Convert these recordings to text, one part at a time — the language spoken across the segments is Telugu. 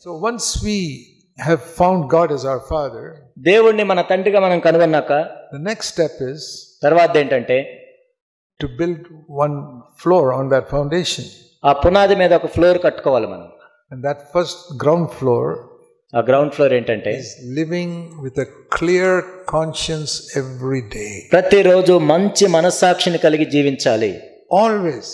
So once we have found God as our Father, దేవుణ్ణి మన తండ్రిగా మనం కనుగొన్నాక the next step is తర్వాత ఏంటంటే to build one floor on that foundation. ఆ పునాది మీద ఒక ఫ్లోర్ కట్టుకోవాలి మనం. And that first ground floor, ఆ గ్రౌండ్ ఫ్లోర్ ఏంటంటే is living with a clear conscience every day. ప్రతిరోజు మంచి మనస్సాక్షిని కలిగి జీవించాలి. Always.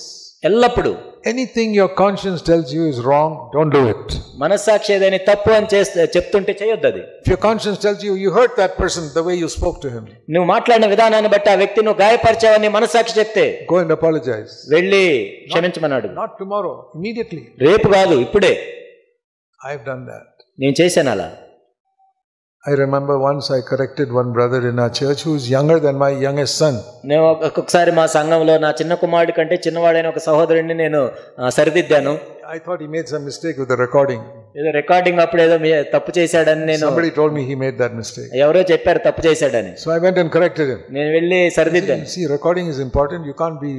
ఎల్లప్పుడూ. Anything your conscience tells you is wrong, don't do it. మనస్సాక్షి ఏదైనా తప్పు అని చెప్తుంటే చేయొద్దు అది. If your conscience tells you you hurt that person the way you spoke to him, నువ్వు మాట్లాడిన విధానాన్ని బట్టి ఆ వ్యక్తి నువ్వు గాయపరిచావని మనస్సాక్షి చెప్తే go and apologize. వెళ్ళి క్షమించమన్నాడు. Not tomorrow, immediately. రేపు కాదు, ఇప్పుడే. I've done that. నేను చేశాను అలా. I remember once I corrected one brother in our church who is younger than my youngest son. నేను ఒక్కొక్కసారి మా సంఘంలో నా చిన్న కుమారుడి కంటే చిన్నవాడైన ఒక సహోదరుడిని నేను సరిదిద్దాను. I thought he made some mistake with the recording. ఏదో రికార్డింగ్ అప్పుడు ఏదో తప్పు చేశాడని నేను. Somebody told me he made that mistake. ఎవరో చెప్పారు తప్పు చేశాడని. So I went and corrected him. నేను వెళ్ళి సరిదిద్దాను. See, recording is important. You can't be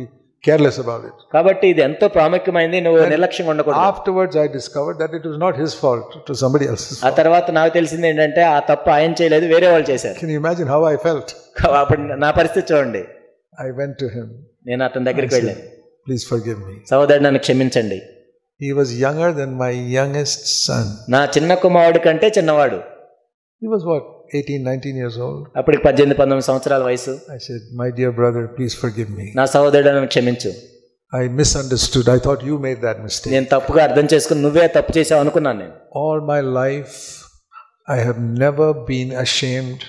careless about it. కాబట్టి ఇది ఎంతో ప్రాముఖ్యమైనది, నువ్వు నిర్లక్ష్యంగా ఉండకూడదు. Afterwards I discovered that it was not his fault, it was somebody else's fault. ఆ తర్వాత నాకు తెలిసింది ఏంటంటే ఆ తప్పు ఆయన చేయలేదు, వేరే వాళ్ళు చేశారు. Can you imagine how I felt? అప్పుడు నా పరిస్థితి చూడండి. I went to him. నేను అతని దగ్గరికి వెళ్ళాను. Please forgive me. సహోదరుడు నన్ను క్షమించండి. He was younger than my youngest son. నా చిన్న కుమారుడి కంటే చిన్నవాడు. He was what, 18, 19 years old? అప్పటికి 18, 19 సంవత్సరాల వయసు. I said, my dear brother, please forgive me. నా సహోదరుడు నన్ను క్షమించు. I misunderstood. I thought you made that mistake. నేను తప్పుగా అర్థం చేసుకుని నువ్వే తప్పు చేసావు అనుకున్నాను నేను. All my life I have never been ashamed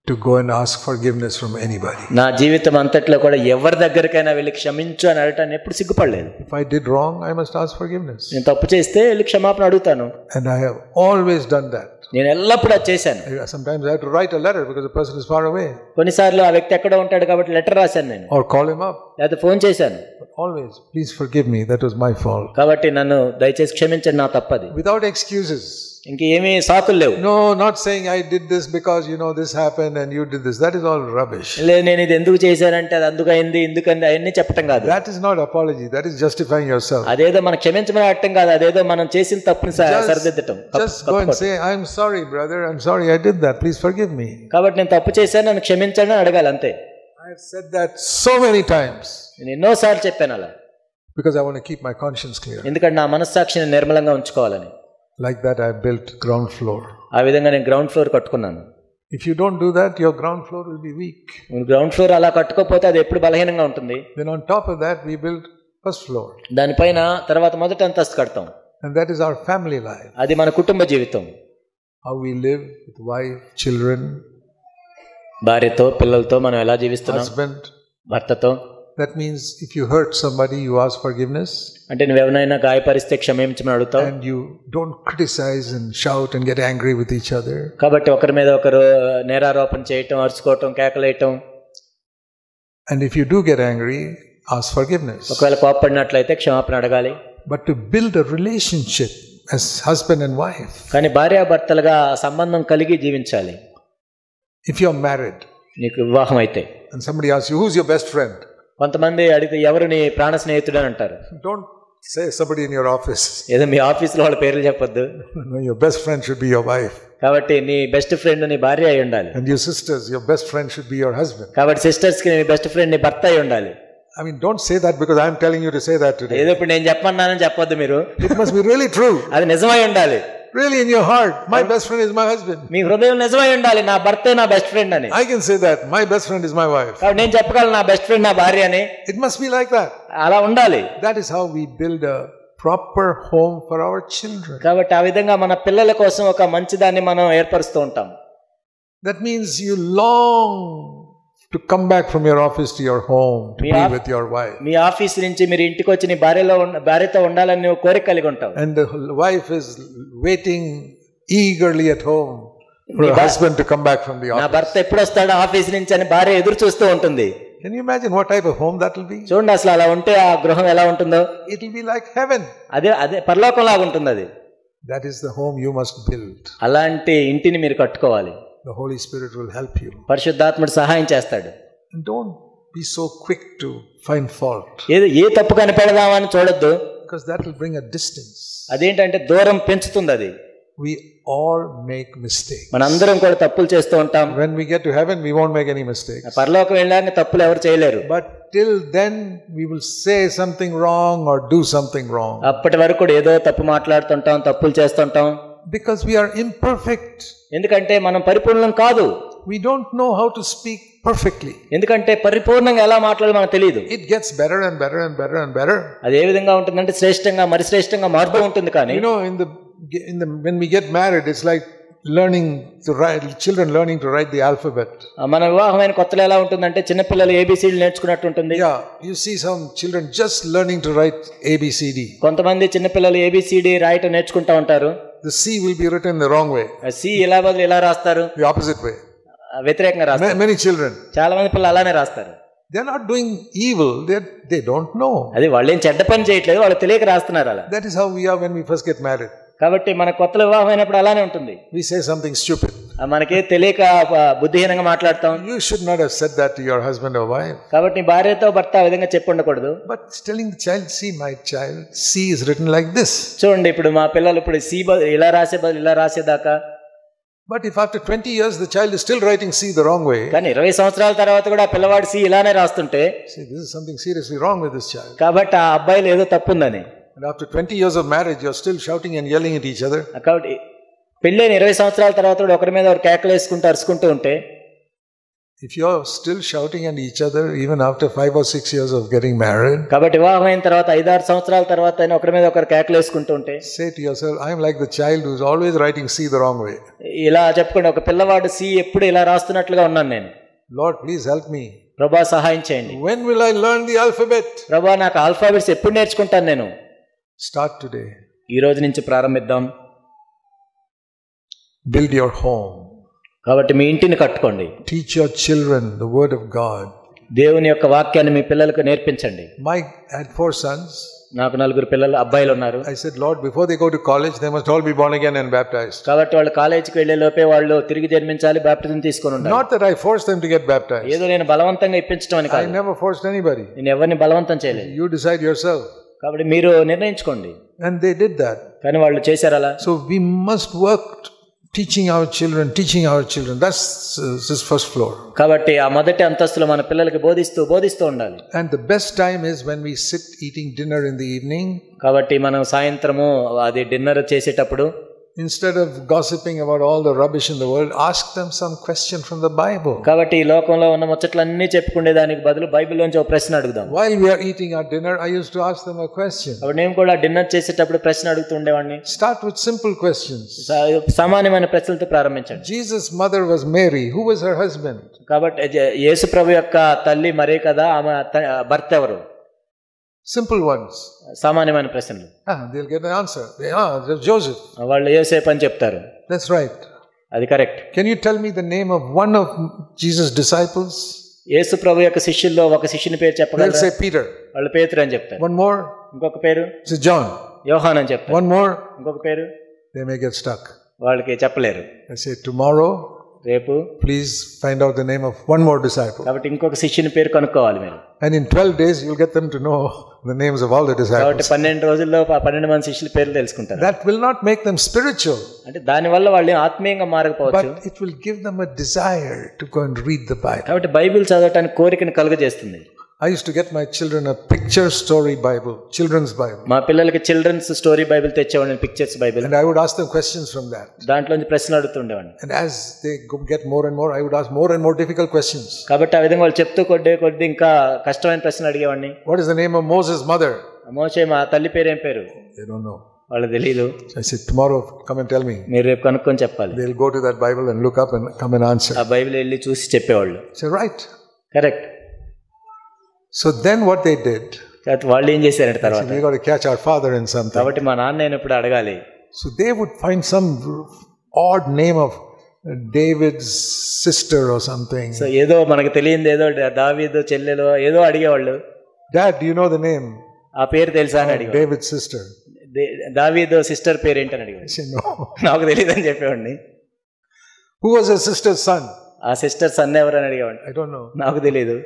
to go and ask forgiveness from anybody. నా జీవితం అంతట్లో కూడా ఎవరి దగ్గరికైనా వెళ్ళి క్షమించు అని అడగటాన్ని ఎప్పుడు సిగ్గుపడలేదు. If I did wrong, I must ask forgiveness. నేను తప్పు చేస్తే వెళ్ళి క్షమాపణ అడుగుతాను. And I have always done that. నేను ఎల్లప్పుడూ అది చేశాను. Sometimes I have to write a letter because the person is far away. కొన్నిసార్లు ఆ వ్యక్తి ఎక్కడ ఉంటాడు కాబట్టి లెటర్ రాశాను నేను. Or call him up. లేదా ఫోన్ చేశాను. But always, please forgive me, that was my fault. కాబట్టి నన్ను దయచేసి క్షమించండి, నా తప్పది. Without excuses. ఇంకేమీ సాకులు లేవు. No, not saying I did this because this happened and you did this. That is all rubbish. లేదు నేను ఇది ఎందుకు చేశానంటే అది అందుకైంది ఇందుకని అవన్నీ చెప్పటం కాదు. That is not apology. That is justifying yourself. అదేదో మనం క్షమించమని అట్టం కాదు, అదేదో మనం చేసిన తప్పుని సరిదిద్దటం. Just go and say, I'm sorry brother, I'm sorry I did that, please forgive me. కాబట్టి నేను తప్పు చేశాను, నన్ను క్షమించండి అని అడగాలి అంతే. I have said that so many times. నేను ఎన్నోసార్లు చెప్పాను అలా. Because I want to keep my conscience clear. ఎందుకంటే నా మనస్సాక్షిని నిర్మలంగా ఉంచుకోవాలని. Like that I built ground floor. ఆ విధంగా నేను గ్రౌండ్ ఫ్లోర్ కట్టుకున్నాను. If you don't do that, your ground floor will be weak. Ground floor అలా కట్టుకోకపోతే అది ఎప్పుడు బలహీనంగా ఉంటుంది. Then on top of that we build first floor. దానిపైన తర్వాత మొదటి అంతస్తు కడతాం. And that is our family life. అది మన కుటుంబ జీవితం. How we live with wife, children, భార్యతో పిల్లలతో మనం ఎలా జీవిస్తున్నాం, husband, భర్తతో. That means if you hurt somebody, you ask forgiveness. అంటే నువ్వు ఎవరైనా గాయపరిస్తే క్షమించమని అడుగుతావు. And you don't criticize and shout and get angry with each other. కాబట్టి ఒకరి మీద ఒకరు నేరారోపణ చేయటం, అరుచుకోవటం, కేకలేయటం. And if you do get angry, ask forgiveness. ఒకవేళ కోపపడినట్లయితే క్షమాపణ అడగాలి. But to build a relationship as husband and wife. కానీ భార్యాభర్తలుగా సంబంధం కలిగి జీవించాలి. If you are married, నీకు వివాహం అయితే, and somebody asks you, who's your best friend? కొంతమంది అడిగితే ఎవరు నీ ప్రాణ స్నేహితుడు అని అంటారు. Don't say somebody in your office. ఏదో మీ ఆఫీస్లో వాళ్ళ పేర్లు చెప్పొద్దు. No, your best friend should be your wife. కాబట్టి నీ బెస్ట్ ఫ్రెండ్ నీ భార్య అయి ఉండాలి. And your sisters, your best friend should be your husband. కాబట్టి సిస్టర్స్ కి నీ బెస్ట్ ఫ్రెండ్ నీ భర్త అయి ఉండాలి. I mean, don't say that because I am telling you to say that today. ఏదో ఇప్పుడు నేను చెప్పన్నానని చెప్పొద్దు మీరు. It must be really true. అది నిజమై ఉండాలి. Really in your heart, my best friend is my husband. మీ హృదయం నిజమై ఉండాలి, నా భర్తే నా బెస్ట్ ఫ్రెండ్ అని. I can say that, my best friend is my wife. కాబట్టి నేను చెప్పగలను నా బెస్ట్ ఫ్రెండ్ నా భార్య అని. It must be like that. అలా ఉండాలి. That is how we build a proper home for our children. కాబట్టి ఆ విధంగా మన పిల్లల కోసం ఒక మంచిదాన్ని మనం ఏర్పరుస్తూ ఉంటాం. That means you long to come back from your office to your home to be with your wife. Me office నుంచి మీరు ఇంటికి వచ్చి నీ భార్యతో ఉండాలని నువ్వు కోరిక కలిగి ఉంటావు. And the wife is waiting eagerly at home for her husband to come back from the office. నా భర్త ఎప్పుడు వస్తాడో ఆఫీస్ నుంచి అని భార్య ఎదురు చూస్తూ ఉంటుంది. Can you imagine what type of home that will be? చూడండి అసలు అలా ఉంటే ఆ గృహం ఎలా ఉంటుందో. It will be like heaven. అదే పరలోకం లాగా ఉంటుంది అది. That is the home you must build. అలాంటి ఇంటిని మీరు కట్టుకోవాలి. The Holy Spirit will help you. పరిశుద్ధాత్ముడు సహాయం చేస్తాడు. And don't be so quick to find fault. ఏ తప్పు కనిపెడదామని చూడొద్దు. Because that will bring a distance. అదేంటంటే దూరం పెంచుతుంది అది. we all make mistakes. మనందరం కూడా తప్పులు చేస్తూ ఉంటాం. When we get to heaven, we won't make any mistakes. పరలోకం వెళ్ళాక తప్పులు ఎవరు చేయలేరు. But till then, we will say something wrong or do something wrong. అప్పటి వరకు కూడా ఏదో తప్పు మాట్లాడుతుంటాం, తప్పులు చేస్తుంటాం. Because we are imperfect. ఎందుకంటే మనం పరిపూర్ణం కాదు. We don't know how to speak perfectly. ఎందుకంటే పరిపూర్ణంగా ఎలా మాట్లాడాలో మనకు తెలియదు. It gets better and better and better and better. అది ఏ విధంగా ఉంటుందంటే శ్రేష్టంగా మరి శ్రేష్టంగా మారుతూ ఉంటుంది. కానీ when we get married, it's like learning to write, children learning to write the alphabet. మన వివాహమైన కొత్తలో ఎలా ఉంటుందంటే చిన్నపిల్లలు ABCD నేర్చుకున్నట్టు ఉంటుంది. Yeah, you see some children just learning to write ABCD. కొంతమంది చిన్నపిల్లలు ABCD రాయటం నేర్చుకుంటూ ఉంటారు. The C will be written the wrong way. C ఇలా బదులు ఇలా రాస్తారు, the opposite way. వ్యతిరేకంగా రాస్తారు. Many children, చాలా మంది పిల్లలు అలానే రాస్తారు. they are not doing evil, they don't know. అది వాళ్ళు ఏం చెడ్డ పని చేయట్లేదు, వాళ్ళు తెలియక రాస్తున్నారు అలా. That is how we are when we first get married. కాబట్టి మన కొత్తలో వివాహం అయినప్పుడు అలానే ఉంటుంది. We say something stupid. మనకి తెలియక బుద్ధిహీనంగా మాట్లాడతాం. You should not have said that to your husband or wife. కాబట్టి భార్యతో భర్త ఆ విధంగా చెప్పి ఉండకూడదు. But telling the child, see my child, C is written like this. చూడండి ఇప్పుడు మా పిల్లలు ఇప్పుడు C ఇలా రాసే బదులు ఇలా రాసేదాకా. But if after 20 years the child is still writing C the wrong way, కానీ 20 సంవత్సరాల తర్వాత కూడా ఆ పిల్లవాడు C ఇలానే రాస్తుంటే, see, this is something seriously wrong with this child. కాబట్టి ఆ అబ్బాయిలో ఏదో తప్పు ఉందని. And after 20 years of marriage, you're still shouting and yelling at each other. కాబట్టి పెళ్ళైన 20 సంవత్సరాల తర్వాత కూడా ఒకరి మీద ఒకరు కేకలు వేసుకుంటూ అరుచుకుంటూ ఉంటే, if you're still shouting at each other even after 5 or 6 years of getting married, కాబట్టి వివాహం అయిన తర్వాత 5-6 సంవత్సరాల తర్వాత అయినా ఒకరి మీద ఒకరు కేకలు వేసుకుంటూ ఉంటే, say to yourself, I am like the child who's always writing C the wrong way. ఇలా చెప్పుకోండి, ఒక పిల్లవాడు C ఎప్పుడు ఇలా రాస్తున్నట్లుగా ఉన్నాను నేను. Lord, please help me. ప్రభువా సహాయం చేయండి. When will I learn the alphabet? ప్రభువా నాకు ఆల్ఫాబెట్స్ ఎప్పుడు నేర్చుకుంటాను నేను. Start today. ఈ రోజు నుంచి ప్రారంభిద్దాం. Build your home. కాబట్టి మీ ఇంటిని కట్టుకోండి. Teach your children the word of God. దేవుని యొక్క వాక్యాన్ని మీ పిల్లలకు నేర్పించండి. I had 4 sons. నాకు 4 పిల్లలు అబ్బాయిలు ఉన్నారు. I said, Lord, before they go to college, they must all be born again and baptized. కాబట్టి వాళ్ళు కాలేజీకి వెళ్ళే లోపే వాళ్ళు తిరిగి జన్మించాలి, బాప్టిజం తీసుకొని ఉండాలి. Not that I forced them to get baptized. ఏదో నేను బలవంతంగా ఇప్పించడం అని కాదు. I never forced anybody. నేను ఎవరిని బలవంతం చేయలేదు. You decide yourself. కాబట్టి మీరు నిర్ణయించుకోండి. And they did that. కానీ వాళ్ళు చేశారు అలా. So we must work teaching our children. That's this first floor. కాబట్టి ఆ మొదటి అంతస్తులో మన పిల్లలకి బోధిస్తూ ఉండాలి. And the best time is when we sit eating dinner in the evening. కాబట్టి మనం సాయంత్రము అది డిన్నర్ చేసేటప్పుడు, instead of gossiping about all the rubbish in the world, ask them some question from the Bible. కాబట్టి ఈ లోకంలో ఉన్న ముచ్చట్లన్నీ చెప్పుకునే దానికి బదులు బైబిల్లోంచి ఒక ప్రశ్న అడుగుదాం. While we are eating our dinner, I used to ask them a question. కాబట్టి నేను కూడా డిన్నర్ చేసేటప్పుడు ప్రశ్న అడుగుతూ ఉండేవాడిని. Start with simple questions. సామాన్యమైన ప్రశ్నలతో ప్రారంభించండి. Jesus' mother was Mary. Who was her husband? కాబట్టి యేసు ప్రభు యొక్క తల్లి మరే కదా, ఆమె భర్త ఎవరు? Simple ones. సామాన్యమైన ప్రశ్నలు. They'll get an answer. Joseph. వాళ్ళు యోసేపు అని చెప్తారు. That's right. అది correct. Can you tell me the name of one of Jesus' disciples? యేసు ప్రభు యొక్క శిష్యుల్లో ఒక శిష్యుని పేరు చెప్పగలరా? They'll say Peter. వాళ్ళు పేతురు అని చెప్తారు. One more. ఇంకొక పేరు? It's John. యోహాన్ అని చెప్తారు. One more. ఇంకొక పేరు? They may get stuck. వాళ్ళకి చెప్పలేరు. I say tomorrow. రేపు please find out the name of one more disciple. కాబట్టి ఇంకొక శిష్యుని పేరు కనుక్కోవాలి మీరు. And in 12 days you'll get them to know the names of all the disciples. కాబట్టి 12 రోజుల్లో 12 మంది శిష్యుల పేర్లు తెలుసుకుంటారు. That will not make them spiritual. అంటే దాని వల్ల వాళ్ళు ఆత్మీయంగా మారకపోవచ్చు. But it will give them a desire to go and read the Bible. కాబట్టి బైబిల్ చదవడానికి కోరికను కలుగజేస్తుంది. I used to get my children a picture story Bible, children's Bible. మా పిల్లలకి చిల్డ్రన్స్ స్టోరీ బైబిల్ తెచ్చేవాడిని, pictures Bible. And I would ask them questions from that. దాంట్లో నుంచి ప్రశ్నలు అడుగుతుండేవాడిని. And as they get more and more, I would ask more and more difficult questions. కాబట్టి ఆ విధంగా వాళ్ళు చెప్తూ కొద్ది ఇంకా కష్టమైన ప్రశ్నలు అడిగేవాడిని. What is the name of Moses' mother? మోషే మా తల్లి పేరు ఏం పేరు? They don't know. వాళ్ళకి తెలీదు. I said, tomorrow come and tell me. మీరు రేపు కనుక్కొని చెప్పాలి. They'll go to that Bible and look up and come and answer. ఆ బైబిల్ వెళ్ళి చూసి చెప్పేవాళ్ళు. I said, right. Correct. So then what they did, వాళ్ళు ఏం చేశారంటే తర్వాత, we got to catch our father in something. కాబట్టి మా నాన్న అయినప్పుడు అడగాలి. So they would find some odd name of David's sister or something. So ఏదో మనకు తెలియంది ఏదో దావీదు చెల్లెలో ఏదో అడిగేవాళ్ళు. Dad, do you know the name? ఆ పేరు తెలుసా అని అడిగాడు. David's sister. దావీదు సిస్టర్ పేరు ఏంటని అడిగాడు. I said, no. నాకు తెలియదు అని చెప్పేవాడిని. Who was her sister's son? ఆ సిస్టర్ సన్ ఎవరని అడిగేవాడిని. I don't know. నాకు తెలియదు.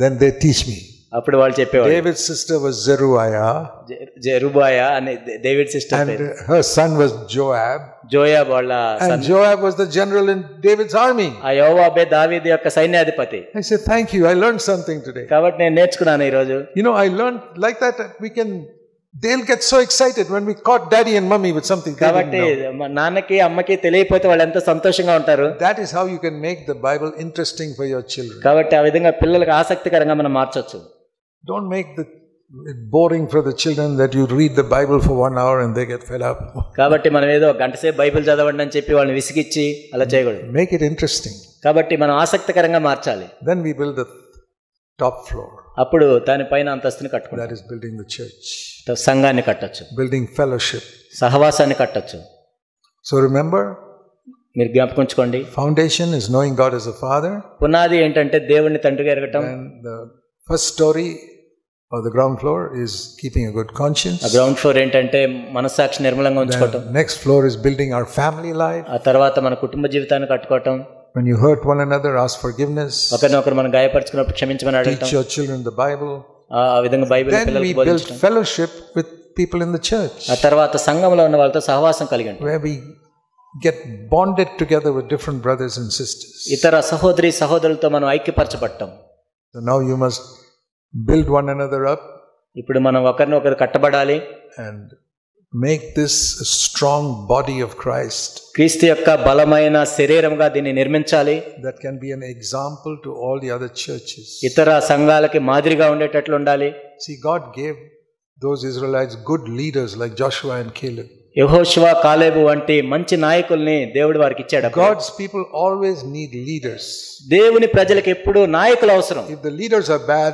Then they teach me. అప్పుడు వాళ్ళు చెప్పేవాళ్ళు David's sister was Zeruiah, జెరుబాయా అనే David sister and her son was Joab, జోయాబ్ వాళ్ళ and Joab was the general in David's army. ఆ యోవాబే దావీదు యొక్క సైన్యాధిపతి. I said, thank you, I learned something today. కాబట్టి నేను నేర్చుకున్నాను ఈ రోజు. You know, I learned like that they'll get so excited when we caught daddy and mummy with something they didn't కాబట్టి know. నాన్నకి అమ్మకి తెలియకపోతే వాళ్ళు ఎంత సంతోషంగా ఉంటారు. That is how you can make the Bible interesting for your children. కాబట్టి ఆ విధంగా పిల్లలకు ఆసక్తికరంగా మనం మార్చొచ్చు. Don't make it boring for the children that you read the Bible for 1 hour and they get fed up. కాబట్టి మనం ఏదో గంట సేపు బైబిల్ చదవండి అని చెప్పి వాళ్ళని విసిగిచ్చి అలా చేయకూడదు. Make it interesting. కాబట్టి మనం ఆసక్తికరంగా మార్చాలి. Then we build the top floor. అప్పుడు దానిపైన అంతస్తుని కట్టుకుంటాం. That is building the church. సంఘాన్ని కట్టొచ్చు, building fellowship, సహవాసాన్ని కట్టొచ్చు. So remember, మీరు జ్ఞాపకంచుకోండి, foundation is knowing God as a father. పునాది ఏంటంటే దేవుణ్ణి తండ్రిగా ఎరగటం. And the first story or the ground floor is keeping a good conscience. ఆ గ్రౌండ్ ఫ్లోర్ ఏంటంటే మనస్సాక్షి నిర్మలంగా ఉంచుకోవటం. Next floor is building our family life. ఆ తర్వాత మన కుటుంబ జీవితాన్ని కట్టుకోవటం. When you hurt one another, ask forgiveness. ఒకరినొకరు మనం గాయపరుచుకున్నప్పుడు క్షమించమని అడగటం. Teach your children the Bible. ఆ విధంగా బైబిల్ పిల్లలకు బోధించడం. Then we build fellowship with people in the church. ఆ తర్వాత సంఘంలో ఉన్న వాళ్ళతో సహవాసం కలిగి ఉంటాం. Where we get bonded together with different brothers and sisters. ఇతర సహోదరి సహోదరులతో మనం ఐక్యపరచబడటం. So now you must build one another up. ఇప్పుడు మనం ఒకరినొకరు కట్టబడాలి. And make this a strong body of Christ. క్రీస్తు యొక్క బలమైన శరీరంగా దీన్ని నిర్మించాలి. That can be an example to all the other churches. ఇతర సంఘాలకి మాదిరిగా ఉండేటట్లు ఉండాలి. See, God gave those Israelites good leaders like Joshua and Caleb. యెహోషువ, కాలేబు వంటి మంచి నాయకుల్ని దేవుడు వారికి ఇచ్చాడు. God's people always need leaders. దేవుని ప్రజలకు ఎప్పుడు నాయకులు అవసరం. If the leaders are bad,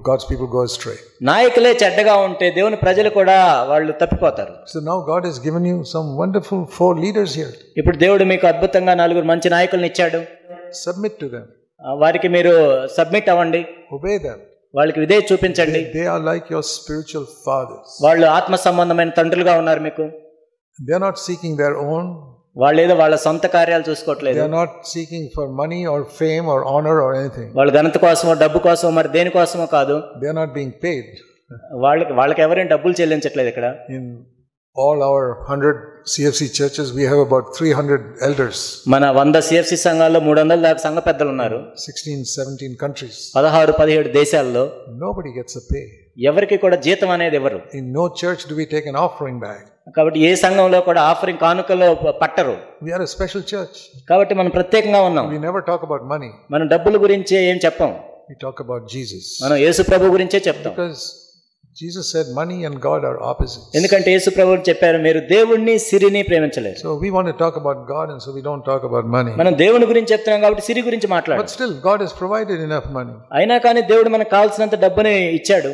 God's people go astray. నాయకులే చెడ్డగా ఉంటే దేవుని ప్రజలు కూడా వాళ్ళు తప్పిపోతారు. So now God has given you some wonderful 4 leaders here. ఇప్పుడు దేవుడు మీకు అద్భుతంగా 4 మంచి నాయకుల్ని ఇచ్చాడు. Submit to them. వారికి మీరు సబ్మిట్ అవ్వండి. Obey them. వాళ్ళకి విధేయత చూపించండి. They are like your spiritual fathers. వాళ్ళు ఆత్మ సంబంధమైన తండ్రులుగా ఉన్నారు మీకు. They are not seeking their own. వాళ్ళు ఏదో వాళ్ళ సొంత కార్యాలు చూసుకోవట్లేదు. They are not seeking for money or fame or honor or anything. వాళ్ళు ఘనత కోసమో డబ్బు కోసమో మరి దేని కోసమో కాదు. They are not being paid. వాళ్ళకి ఎవరైనా డబ్బులు చెల్లించట్లేదు ఇక్కడ. In all our 100 CFC churches we have about 300 elders. మన 100 CFC సంఘాల్లో 300 దాకా సంఘ పెద్దలు ఉన్నారు. 16-17 countries. 16-17 దేశాల్లో. Nobody gets a pay. ఎవరికి కూడా జీతం అనేది ఎవరు. In no church do we take an offering bag. కాబట్టి ఏ సంఘంలో కూడా ఆఫరింగ్ కానుకలు పట్టరు. We are a special church. కాబట్టి మనం ప్రత్యేకంగా ఉన్నాం. We never talk about money. మనం డబ్బుల గురించి ఏం చెప్పం. We talk about Jesus. మనం యేసు ప్రభు గురించే చెప్తాం. Because Jesus said money and God are opposites. ఎందుకంటే యేసు ప్రభువు చెప్పారు, మీరు దేవుణ్ణి సిరిని ప్రేమించలేరు. So we want to talk about God and so we don't talk about money. మనం దేవుని గురించి చెప్తున్నాం కాబట్టి సిరి గురించి మాట్లాడాలి. But still God has provided enough money. అయినా కానీ దేవుడు మనకు కావాల్సినంత డబ్బుని ఇచ్చాడు.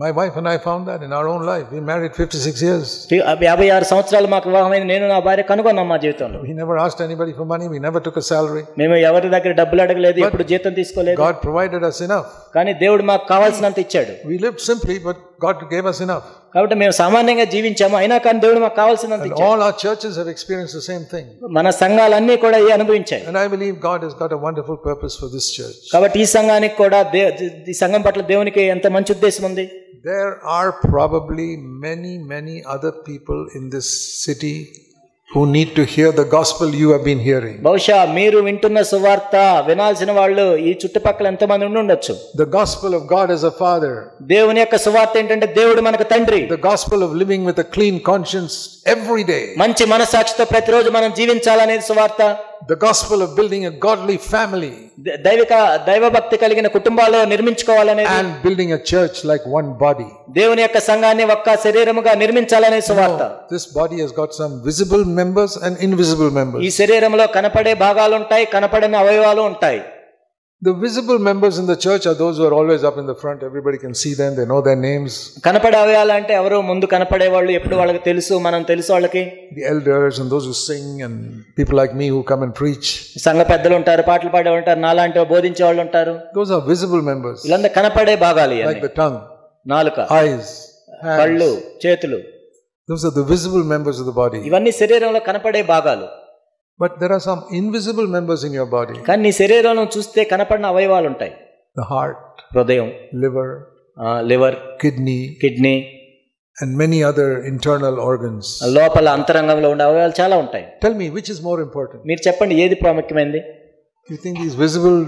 My wife and I found that in our own life. We married 56 years. 56 సంవత్సరాలు మాకు వివాహమైన నేను నా భార్య కనుగొన్నాం మా జీవితంలో. We never asked anybody for money. We never took a salary. మేము ఎవరి దగ్గర డబ్బులు అడగలేదు, ఎప్పుడు జీతం తీసుకోలేదు. God provided us enough. కానీ దేవుడు మాకు కావాల్సినంత ఇచ్చాడు. We lived simply, but God gave us enough. కాబట్టి మేము సామాన్యంగా జీవించాము, అయినా కానీ దేవుడు మాకు కావాల్సినంత ఇచ్చాడు. All our churches have experienced the same thing. మన సంఘాలన్నీ కూడా ఈ అనుభవించాయి. And I believe God has got a wonderful purpose for this church. కాబట్టి ఈ సంఘానికి కూడా ఈ సంఘం పట్ల దేవునికి ఎంత మంచి ఉద్దేశం ఉంది. There are probably many other people in this city who need to hear the gospel you have been hearing. బహుశా మీరు వింటున్న సువార్త వినాల్సిన వాళ్ళు ఈ చుట్టుపక్కల ఎంతమంది ఉండొచ్చు. The gospel of God as a father. దేవుని యొక్క సువార్త ఏంటంటే దేవుడు మనకు తండ్రి. The gospel of living with a clean conscience every day. మంచి మనస్సాక్షితో ప్రతిరోజు మనం జీవించాలనేది సువార్త. The gospel of building a godly family. దైవభక్తి కలిగిన కుటుంబాలు నిర్మించుకోవాలనేది. And building a church like one body. దేవుని యొక్క సంఘాన్ని ఒక్క శరీరముగా నిర్మించాలనే సువార్త. This body has got some visible members and invisible members. ఈ శరీరంలో కనపడే భాగాలు ఉంటాయి, కనపడని అవయవాలు ఉంటాయి. The visible members in the church are those who are always up in the front. Everybody can see them. They know their names. కనపడే అవయవాలు అంటే ఎవరు ముందు కనపడే వాళ్ళు, ఎప్పుడు వాళ్ళకి తెలుసు, మనం తెలుసు వాళ్ళకి. The elders and those who sing and people like me who come and preach. సంఘ పెద్దలు ఉంటారు, పాటలు పాడే ఉంటారు, నాలాంటి బోధించే వాళ్ళు ఉంటారు. Those are visible members. వీళ్ళందరూ కనపడే భాగాలు. Like the tongue, నాలుక, eyes, hands. కళ్ళు, చేతులు. Those are the visible members of the body. ఇవన్నీ శరీరంలో కనపడే భాగాలు. But there are some invisible members in your body. కానీ నీ శరీరంలో చూస్తే కనపడిన అవయవాలు ఉంటాయి. the heart, హృదయం, liver, liver, kidney, and many other internal organs. లోపల అంతరంగంలో ఉండే అవయవాలు చాలా ఉంటాయి. Tell me, which is more important? మీరు చెప్పండి, ఏది ప్రాముఖ్యమైనది? You think these visible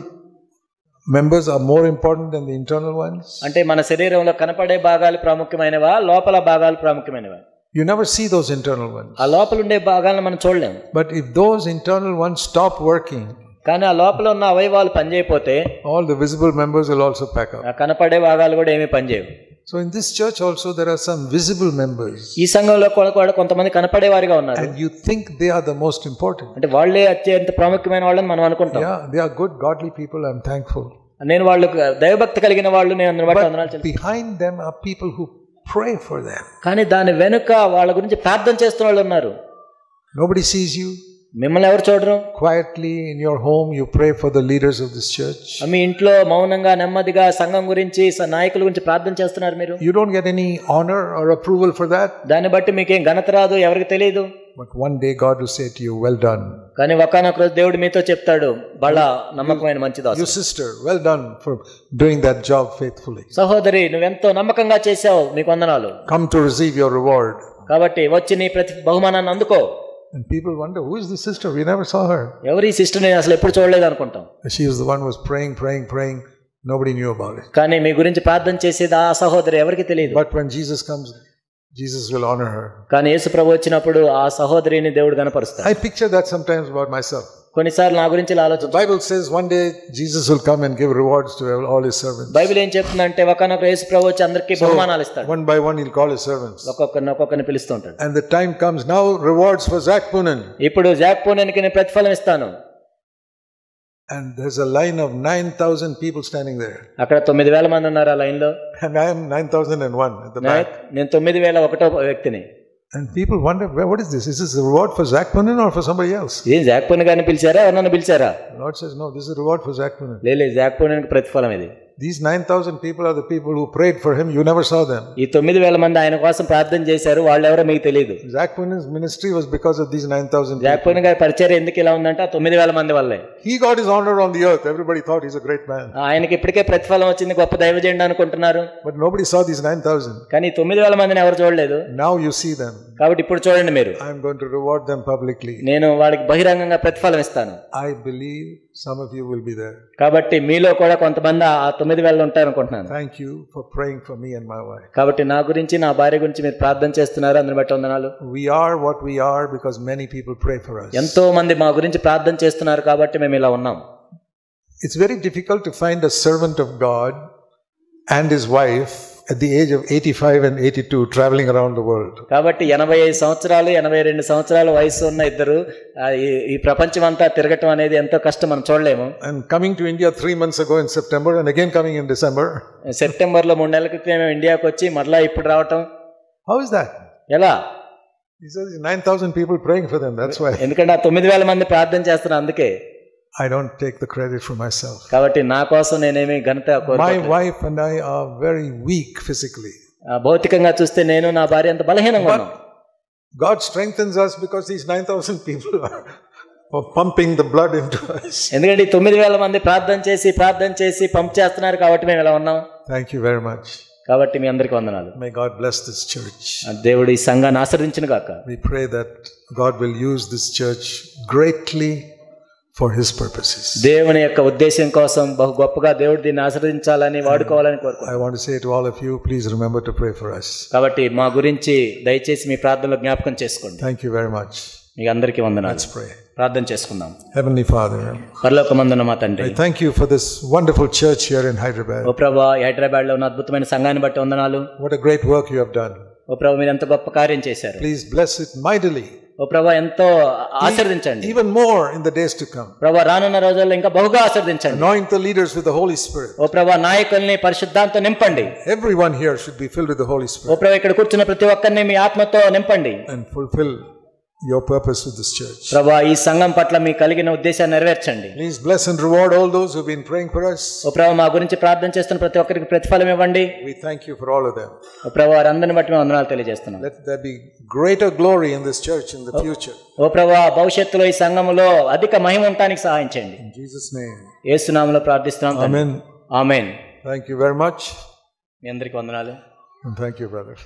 members are more important than the internal ones? అంటే మన శరీరంలో కనపడే భాగాలు ప్రాముఖ్యమైనవా, లోపల భాగాలు ప్రాముఖ్యమైనవా? You never see those internal ones. ఆ లోపల ఉండే భాగాలను మనం చూడలేము. But if those internal ones stop working, కానీ ఆ లోపల ఉన్న అవయవాలు పనిచేయకపోతే all the visible members will also pack up. ఆ కనపడే భాగాలు కూడా ఏమీ పనిచేయవు. So in this church also there are some visible members. ఈ సంఘంలో కూడా కొంతమంది కనపడేవారిగా ఉన్నారు. And you think they are the most important. అంటే వాళ్ళే అత్యంత ప్రాముఖ్యమైన వాళ్ళని మనం అనుకుంటాం. Yeah, they are good, godly people. I'm thankful. నేను వాళ్ళు దైవభక్తి కలిగిన వాళ్ళు, నేను బట్టి వందనాలు చెల్లిస్తున్నాను. Behind them are people who pray for them. కానీ దాని వెనుక వాళ్ళ గురించి ప్రార్థన చేస్తున్న వాళ్ళు ఉన్నారు. Nobody sees you. మిమ్మల్ని ఎవరు చూడరు. Quietly in your home you pray for the leaders of this church. మీ ఇంట్లో మౌనంగా నెమ్మదిగా సంఘం గురించి, నాయకుల గురించి ప్రార్థన చేస్తున్నారు మీరు. You don't get any honor or approval for that. దాన్ని బట్టి మీకేం ఘనత రాదు, ఎవరికి తెలియదు. But one day God will say to you, well done. కానీ ఒకానొక రోజు దేవుడు మీతో చెప్తాడు, బలా నమ్మకమైన మంచి దాసుడు. Your sister, well done for doing that job faithfully. సహోదరి, నువ్వెంతో నమ్మకంగా చేశావు, నీకు వందనాలు. Come to receive your reward. కాబట్టి వచ్చి నీ ప్రతి బహుమానాన్ని అందుకో. And people wonder, who is this sister? We never saw her. ఎవరు ఈ సిస్టర్, నేను అసలు ఎప్పుడు చూడలేదు అనుకుంటాం. She was the one who was praying. Nobody knew about it. కానీ మీ గురించి ప్రార్థన చేసేది ఆ సహోదరి ఎవరికి తెలియదు. But when Jesus comes, Jesus will honor her. కానీ యేసు ప్రభు వచ్చినప్పుడు ఆ సహోదరిని దేవుడు గణపరుస్తాడు. I picture that sometimes about myself. కొన్నిసార్లు నా గురించి ఆలోచన. The Bible says one day Jesus will come and give rewards to all his servants. Bible ఏం చెప్తుందంటే ఒకనొక యేసు ప్రభు వచ్చి అందరికీ బహుమానాలు ఇస్తాడు. One by one he'll call his servants. ఒక్కొక్కరిని పిలుస్తూ ఉంటాడు. And the time comes now, rewards for Zach Poonen. ఇప్పుడు జాక్ పూనెన్కి నేను ప్రతిఫలం ఇస్తాను. And there's a line of 9,000 people standing there. అక్కడ 9,000 మంది ఉన్నారు ఆ లైన్ లో. And I am 9,001 at the back. నేను 9,001వ వ్యక్తిని. And people wonder, what is this? Is this a reward for Zach Poonen or for somebody else? ఏం జాక్ పూనెన్ గారిని పిలిచారా, ఎవరన్నా పిలిచారా? The Lord says, no, this is a reward for Zach Poonen. లేదు, జాక్ పూనెన్కి ప్రతిఫలం ఇది. These 9,000 people are the people who prayed for him. You never saw them. ఈ 9,000 మంది ఆయన కోసం ప్రార్థన చేశారు, వాళ్ళు ఎవరో మీకు తెలియదు. Zach Poonen's ministry was because of these 9,000 people. Jack పూనెన్ గారి పరిచర్య ఎందుకు ఇలా ఉందంటే ఆ 9,000 మంది వల్లే. He got his honor on the earth. Everybody thought he's a great man. ఆయనకి ఇప్పటికే ప్రతిఫలం వచ్చింది, గొప్ప దైవజనుడు అనుకుంటున్నారు. But nobody saw these 9,000. కానీ 9,000 మందిని ఎవరు చూడలేదు. Now you see them. కాబట్టి ఇప్పుడు చూడండి మీరు. I am going to reward them publicly. నేను వాళ్ళకి బహిరంగంగా ప్రతిఫలం ఇస్తాను. I believe some of you will be there. కాబట్టి మీలో కూడా కొంతమంది ఆ 9,000 ఉంటారు అనుకుంటున్నాను. Thank you for praying for me and my wife. కాబట్టి నా గురించి, నా భార్య గురించి మీరు ప్రార్థన చేస్తున్నారు, అందుని బట్టి వందనాలు. We are what we are because many people pray for us. ఎంతో మంది మా గురించి ప్రార్థన చేస్తున్నారు కాబట్టి మేము ఇలా ఉన్నాం. It's very difficult to find a servant of God and his wife at the age of 85 and 82 traveling around the world. కాబట్టి 85 సంవత్సరాలు 82 సంవత్సరాల వయసు ఉన్న ఇద్దరు ఈ ప్రపంచం అంతా తిరగటం అనేది ఎంతో కష్టం, మనం చూడలేము. And coming to India 3 months ago in September and again coming in December. సెప్టెంబర్లో 3 నెలల క్రితం ఇండియాకి వచ్చి మరలా ఇప్పుడు రావటం. How is that? ఎలా? He says 9,000 people praying for them. That's why. ఎందుకంటే ఆ 9,000 మంది ప్రార్థన చేస్తున్నారు, అందుకే. I don't take the credit for myself. కాబట్టి నా కోసం నేనేమి ఘనత కోరుకోవట్లేదు. My wife and I are very weak physically. భౌతికంగా చూస్తే నేను నా భార్య అంత బలహీనంగా ఉన్నాం. God strengthens us because these 9,000 people are pumping the blood into us. ఎందుకంటే 9,000 మంది ప్రార్థన చేసి పంప్ చేస్తున్నారు కాబట్టి మేము ఇలా ఉన్నాం. Thank you very much. కాబట్టి మీ అందరికీ వందనాలు. May God bless this church. దేవుడు ఈ సంఘాన్ని ఆశీర్వదించును గాక. We pray that God will use this church greatly for his purposes. దేవుని యొక్క ఉద్దేశం కోసం బహు గొప్పగా దేవుడు దీన్ని ఆశీర్వదించాలని వాడుకోవాలని కోరుకుంటున్నాను. I want to say to all of you, please remember to pray for us. కాబట్టి మా గురించి దయచేసి మీ ప్రార్థనలో జ్ఞాపకం చేసుకోండి. Thank you very much. మీకు అందరికీ వందనాలు. Let's pray. ప్రార్థన చేసుకుందాం. Heavenly Father, పరలోకమందున్న మా తండ్రి, I thank you for this wonderful church here in Hyderabad. ఓ ప్రభువా, హైదరాబాద్ లో ఉన్న అద్భుతమైన సంఘాన్ని బట్టి వందనాలు. What a great work you have done. ఓ ప్రభు, మీరు ఎంత గొప్ప కార్యం చేశారు. Please bless it mightily. ఓ ప్రభు, ఎంతో ఆశీర్వదించండి. Even more in the days to come. ప్రభు, రానున్న రోజుల్లో ఇంకా బహుగా ఆశీర్వదించండి. Anoint the leaders with the Holy Spirit. ఓ ప్రభు, నాయకుల్ని పరిశుద్ధాంతో నింపండి. Everyone here should be filled with the Holy Spirit. ఓ ప్రభు, ఇక్కడ కూర్చున్న ప్రతి ఒక్కరిని మీ ఆత్మతో నింపండి. And fulfill your purpose with this church. ప్రభు, ఈ సంఘం పట్ల మీ కలిగిన ఉద్దేశాన్ని నెరవేర్చండి. Please bless and reward all those who've been praying for us. ఓ ప్రభు, మా గురించి ప్రార్థన చేస్తున్న ప్రతి ఒక్కరికి ప్రతిఫలం ఇవ్వండి. We thank you for all of them. ఓ ప్రభు, వారందరిని బట్టి మేము వందనాలు తెలియజేస్తున్నాం. Let there be greater glory in this church in the future. ఓ ప్రభు, భవిష్యత్తులో ఈ సంఘములో అధిక మహిమ ఉండడానికి సహాయం చేయండి. In Jesus' name. యేసు నామములో ప్రార్థిస్తున్నాం. Amen. Amen. Thank you very much. మీ అందరికి వందనాలు. And thank you, brother.